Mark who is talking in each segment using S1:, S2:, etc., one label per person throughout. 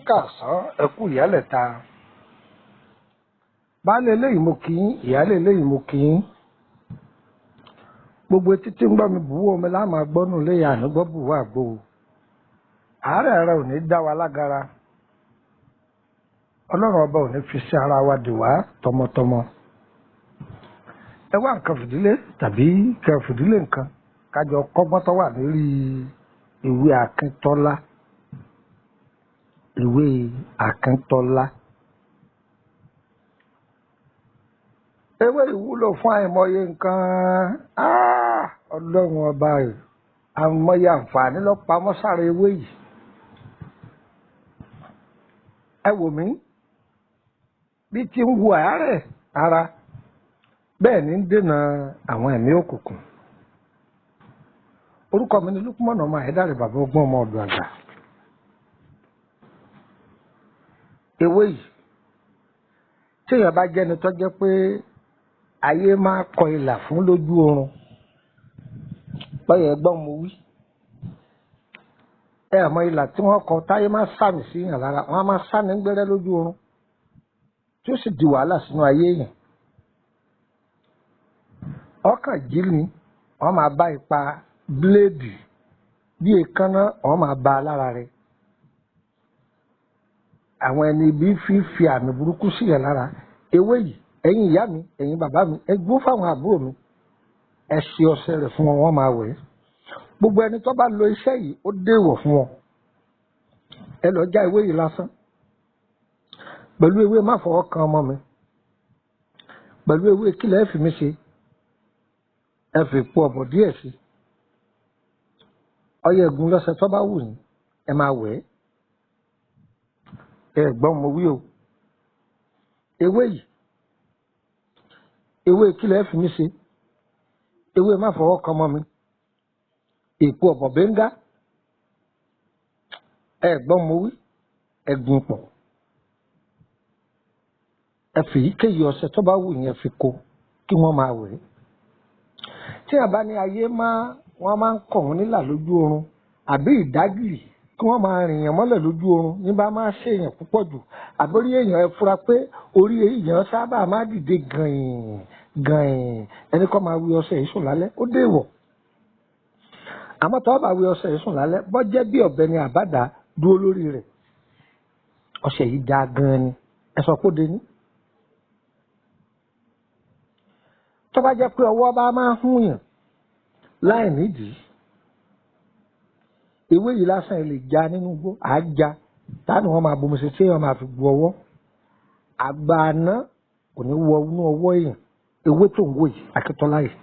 S1: káàsán ẹ kú ìyálẹ̀ta baálé eléyìí mo kì í ìyálé eléyìí mo kì í gbogbo etí tí ń gbọ́ mi bùwọ́ omi láà máa gbọ́nù léyà ànígbọ́ bùwọ́ àgbo àárẹ̀ ara ò ní dá wa lágara ọlọ́run ọba ò ní fi sí ara wa dì wá tọmọtọmọ ẹ wá nǹkan fìdílé tàbí kẹ fìdílé nǹkan kájọ kọ́gbọ́n tó wà lórí ìwé Akíntọ́lá ìwé Akíntọ́lá ewé ìwúlò fún àìmọye nǹkan ọlọ́run ọba rẹ̀ àìmọye àǹfààní ló pamọ́ sára ewé yìí ẹ wò mí bí ti ń wo àárẹ̀ ara bẹ́ẹ̀ ni ń dènà àwọn ẹ̀mí òkùnkùn orúkọ mi ni Lukman ọmọ Ayédáre bàbá ọgbọ́n ọmọ ọ̀dọ̀ àgbà ewé yìí téèyàn bá jẹ́ni tó jẹ́ pé ayé máa kọ ìlà fún lójú oorun báyọ̀ ẹgbọ́n mo wí ẹ àmọ́ ìlà tí wọ́n kọ táyé máa sàmì sí yàn lára wọ́n á máa sàmì ń gbẹ́rẹ́ lójú oorun tí ó sì di wàhálà sínú ayé èèyàn ọkàn jí ni wọ́n máa bá ipa bíléèdì bí èékánná wọ́n máa bá a lára rẹ̀ àwọn ẹni bí fi àmì burúkú sí yàn lára ewé yìí ẹ̀yin ìyá mi ẹ̀yin bàbá mi ẹ gbó fáwọn àbúrò mi ẹ ṣe ọṣẹ rẹ̀ fún wọn wọ́n máa wẹ̀ gbogbo ẹni tó bá lo iṣẹ́ yìí ó déèwọ̀ fún wọn ẹ lọ já ewé yìí lásán pẹ̀lú ewé má fọwọ́ kan ọmọ mi pẹ̀lú ewé kílẹ̀ ẹ fi mi ṣe ẹ fi po ọ̀bọ̀ díẹ̀ sí ọyẹ ẹ̀gún lọ́sẹ̀ tó bá wù yín ẹ máa wẹ̀ ẹ gbọ́n mo wí o ewé yìí ewé kílẹ̀ ẹ fi mi ṣe ewé má fọwọ́ kan ọmọ mi èpo ọ̀bọ̀ bẹ́ńgá ẹ gbọ́n mo wí ẹ̀gún pọ̀ ẹ fi kéyìí ọṣẹ tó bá wù yín ẹ fi kó kí wọ́n máa wẹ̀ tí a bá ní ayé wọ́n máa ń kọ̀ wọ́n nílà lójú oorun àbí ìdágìrì kí wọ́n máa rìn yàn mọ́lẹ̀ lójú oorun ní bá máa ṣe èèyàn púpọ̀ jù àbórí èèyàn ẹ fura pé orí èèyàn sábà máa dìde gànyìn gànyìn ẹni kọ́ máa wí ọṣẹ yìí sùn lálẹ́ ó déèwọ̀ àmọ́ tọ́ bá wí ọṣẹ yìí sùn lálẹ́ bọ́ jẹ́ bí ọ̀bẹ ni àbádà dúró lórí rẹ̀ ọṣẹ yìí dáa gan-an ni ẹ sọ pé ó de ní. tó bá jẹ́ pé ọwọ́ bá máa hún yàn láì nídìí ewé yìí lásán lè já nínú igbó àájá táwọn wọn máa bomi sí tí wọn máa fi bu ọwọ́ àgbà àná kò ní wọ inú ọwọ́ èèyàn ewé tó ń wò yìí Akíntọ́lá yìí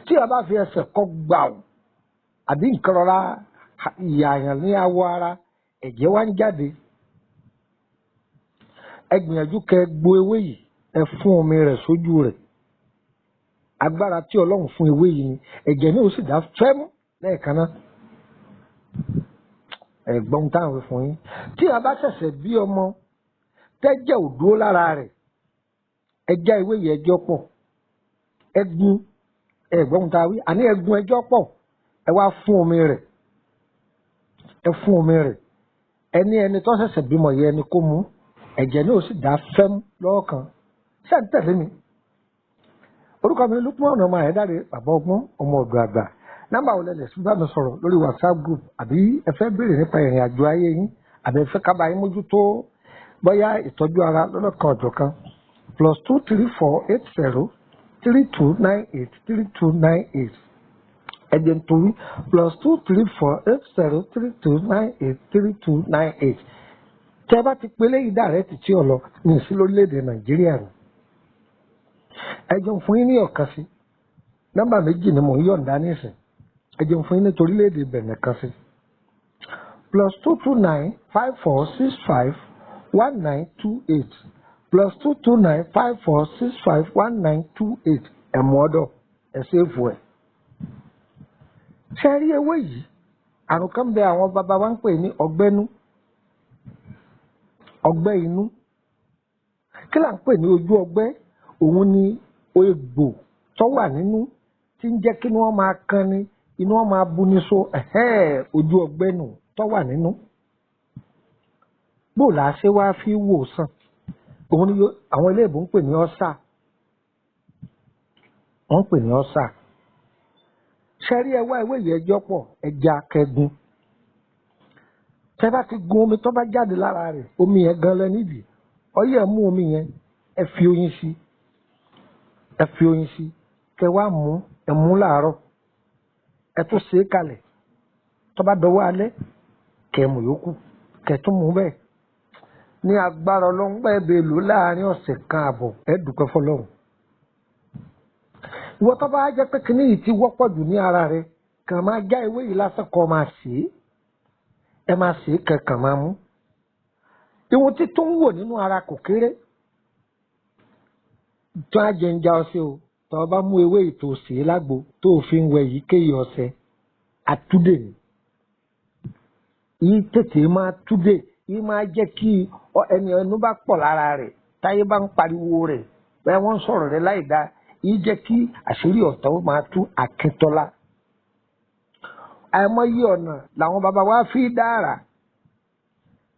S1: tí a bá fi ẹsẹ̀ kọ́ gbà ọ́ àbí nǹkan rọra ìyàyàn ní awọ ara ẹ̀jẹ̀ wá ń jáde ẹ gbìyànjú kẹ́ gbo ewé yìí ẹ fún omi rẹ̀ sójú rẹ̀ agbára tí Ọlọ́run fún ewé yìí ni ẹ̀jẹ̀ ní ó sì dá fẹ́mú lẹ́ẹ̀kan náà ẹ̀gbọ́n táwọn fún yín tí a bá ṣẹ̀ṣẹ̀ bí ọmọ tẹ́jẹ̀ ò dúró lára rẹ̀ ẹja ewé yìí ẹjọ́ pọ̀ ẹgún ẹ̀gbọ́n táwọn wí àní ẹgún ẹjọ́ pọ̀ ẹ wá fún omi rẹ̀ ẹ fún omi rẹ̀ ẹni tó ṣẹ̀ṣẹ̀ bímọ yẹ ẹni kó mú ẹ̀jẹ̀ ní ó sì dá fẹ́mú lọ́ọ̀kan ṣé ń tẹ̀lé mi orúkọ mi Lukman ọmọ Ayédáre bàbá ọgbọ́n ọmọ ọ̀dọ̀ àgbà nọ́mbà wo lẹ́lẹ̀ sí bá mi sọ̀rọ̀ lórí WhatsApp group àbí ẹ fẹ́ béèrè nípa ìrìn àjò ayé yín àbí ẹ fẹ́ kábàá yín mójútó bóyá ìtọ́jú ara lọ́lọ́kan ọ̀jọ̀kan +23480 3298 3298 ẹ̀jẹ̀ nítorí +23480 3298 3298 tí ẹ bá ti pe léyìí dàrẹ́tì tí ò lọ ní sí lórílẹ̀‐èdè Nàìjíríà rẹ̀ ẹ jẹun fún yín ní ọ̀kan sí nọ́mbà méjì ni mò ń yọ̀ǹda nísìn ẹ jẹun fún yín ní torílẹ̀‐èdè Bẹ̀nẹ̀ kan sí +229 5465 1928 +229 5465 1928 ẹ̀mú ọ̀dọ̀ ẹ̀ ṣéèfù ẹ̀. ṣe rí ewé yìí àrùn kan bẹ àwọn bàbá wa ń pè ní ọgbẹ́ inú kí là ń pè ní ojú ọgbẹ́ òun ni egbò tó wà nínú tí ń jẹ́ kí wọ́n máa kan ni inú wọn máa bu ní so ojú ọgbẹ́ nù tó wà nínú bó là á ṣe wá fi wò sàn òun ni àwọn iléèbó ń pè ní ọ́sà wọ́n ń pè ní ọ́sà ṣẹ́rí ẹwà ìwé yìí ẹjọ́ pọ̀ ẹja kẹgun tẹ́ bá ti gun omi tó bá jáde lára rẹ̀ omi yẹn gan lẹ nídìí ọyẹ mú omi yẹn ẹ fi oyin sí kẹ wá mú ẹ mú láàárọ̀ ẹ tún ṣe é kalẹ̀ tó bá dọwọ́ alẹ́ kẹ mú yòókù kẹ tún mú bẹ́ẹ̀ ní agbára Ọlọ́run pẹ́ bẹ́ẹ̀ lò láàrin ọ̀sẹ̀ kan àbọ̀ ẹ dúpẹ́ fọ́lọ́run. ìwọ tó bá jẹ́ pé kíní yìí ti wọ́pọ̀ jù ní ara rẹ kàn máa já ewé yìí lásán kọ́ máa sè é ẹ máa sè é kẹ̀kàn máa mú. ìwọ̀n tí tó ń wò nínú ara kò kéré tó á jẹ ń já ọṣẹ o tó o bá mú ewé yìí tó sè é lágbo tó o fi ń wẹ èyíkéyìí ọṣẹ àtúndè ni yìí tètè máa túndè yìí máa jẹ́ kí ẹni ẹnu bá pọ̀ lára rẹ̀ táyé bá ń pariwo rẹ̀ bẹ́ẹ̀ wọ́n ń sọ̀rọ̀ rẹ̀ láì dáa yìí jẹ́ kí àṣírí ọ̀tọ̀ máa tú Akíntọ́lá. àìmọye ọ̀nà làwọn bàbá wa fi dára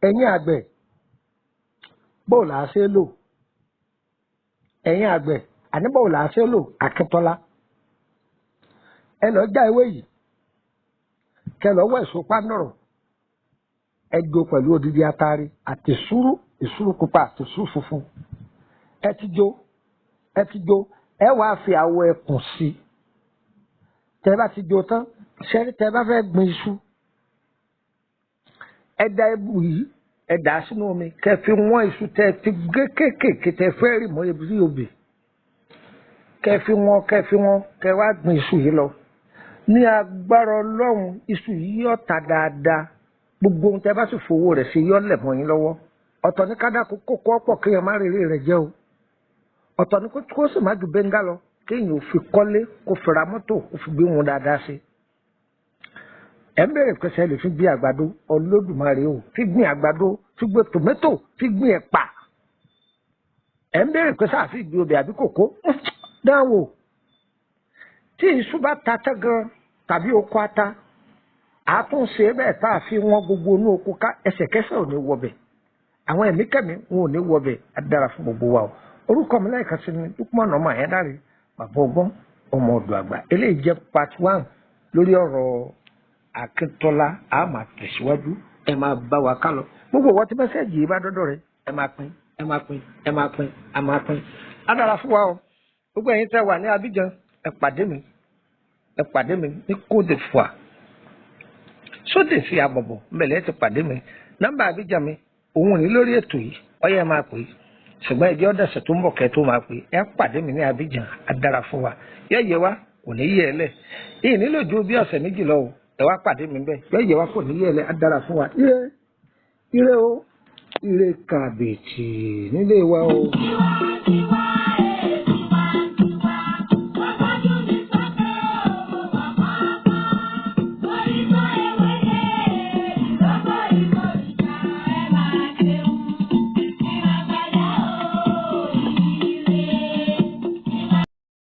S1: ẹ̀yin àgbẹ̀ bó là á ṣe lò ẹ̀yin àgbẹ̀ àní bó là á ṣe lò Akíntọ́lá. ẹ lọ já ewé yìí kẹ lọ wọ èso pánọ̀rọ̀ ẹ jó pẹ̀lú odidi atari àti ìṣúrú pupa àti ìṣúrú funfun ẹ ti jó ẹ wàá fi àwọ̀ ẹkùn sí tẹ́ bá ti jó tán ṣẹ́rí tẹ́ bá fẹ́ gbin iṣu ẹ da ebù yìí ẹ dà á sínú omi kẹ́ fi wọ́n iṣu tẹ́ ti gé kéékèèké tẹ́ fẹ́ rì mọ́ ebi obì kẹ́ fi wọ́n kẹ́ wá gbin iṣu yìí lọ ní agbára Ọlọ́run iṣu yìí yóò ta dáadáa gbogbo ohun tẹ́ bá sì fowó rẹ̀ ṣe yọ lẹ̀ mọ́ yín lọ́wọ́ ọ̀tọ̀ ní kádàkú kókó ọ̀pọ̀ kéèyàn má rèrè rẹ̀ jẹ́ o ọ̀tọ̀ ní kó sì má ju bẹ́ńgá lọ kéèyàn ò fi kọ́lé kó fi ra mọ́tò kó fi gbé wọn dáadáa sí. ẹ̀ ń bèrè pẹ́sẹ́ lè fi gbé àgbàdo Olódùmarè o fi gbin àgbàdo fi gbé tòmẹ́tò fi gbin ẹ̀pà ẹ̀ ń bèrè pẹ́sẹ́ àfi gbé obì àbí kòkó dáwò tí iṣu bá ta tẹ́ gan tàbí oko ata àtúnṣe bẹ́ẹ̀ tá a fi wọ́n gbogbo inú oko ká ẹsẹ̀kẹsẹ̀ ò ní wọbẹ̀ àwọn ẹ̀mí kẹ́mi wọn ò ní wọbẹ̀ á dára fún gbogbo wa o orúkọ mi lẹ́ẹ̀kan sí ni Lukman ọmọ Ayédáre bàbá ọgbọ́n ọmọ ọ̀dọ̀ àgbà eléyìí jẹ́ part 1 lórí ọ̀rọ̀ Akíntọ́lá a máa tẹ̀síwájú ẹ máa bá wa ká lọ gbogbo wọn tí mẹ́sẹ̀gì yìí bá dọ́dọ̀ rẹ ẹ máa pín á dára fún wa o gbogbo ẹ̀yin tẹ́ wà ní Abidjan ẹ pàdé mi ní Côte d'Ivoire sóde fi àbọ̀bọ̀ mbẹ̀lẹ́ ti pàdé mi nọ́mbà Abidjan mi òun ní lórí ètò yìí ọyẹ máa pè é ṣùgbọ́n ẹjọ́ dẹ̀sẹ̀ tó ń bọ̀ kẹ́ tó máa pè é pàdé mi ní Abidjan á dára fún wa yẹ́yẹ wa kò ní yẹ ẹ lẹ̀ yìí nílò ju bí ọ̀sẹ̀ méjì lọ o ẹ wá pàdé mi bẹ́ẹ̀ yẹ́yẹ wa kò ní yẹ ẹ lẹ̀ á dára fún wa ire o ire kàbètì nílé wa o.